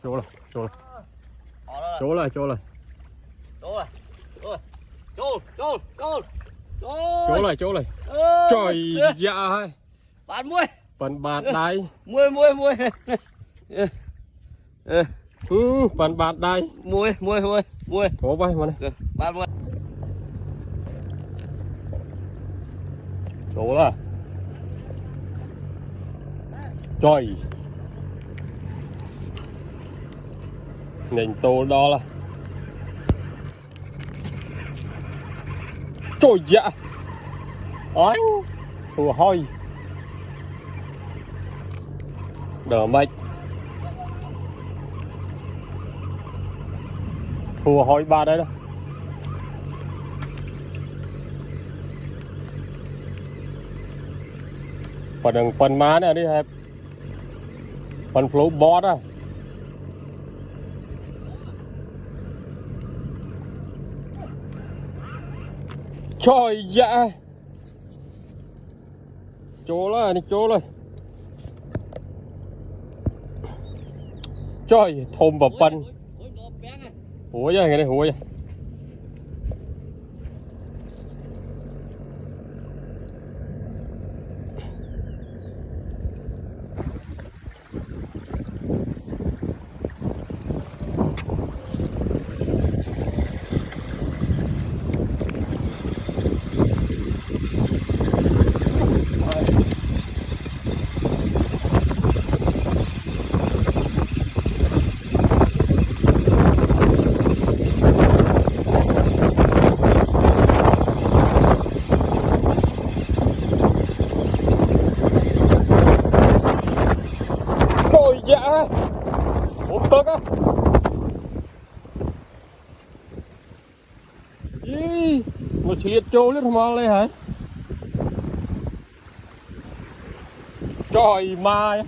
Chỗ này, chỗ này. Chỗ này, chỗ này. Chỗ này, chỗ này. Trời dạ hay. Bạn muôi. Phần bạt đây. Muôi. Phần bạt đây. Muôi. Có vai mà này. Bạn muôi. Chỗ là. Trời. Nhìn tô đó là. Trời dạ. Ôi. Thua hôi. Đỡ mạch. Thua hôi ba đấy đó. Phần má này đi hẹp. Phần flow board á. Trời dạ. Chỗ là đi chỗ này. Trời thôm vào phân. Hủa vậy, cái này hủa vậy. Trời dạ. Một tấc á. Ý, một liệt trâu lên mà lên hả? Trời mai.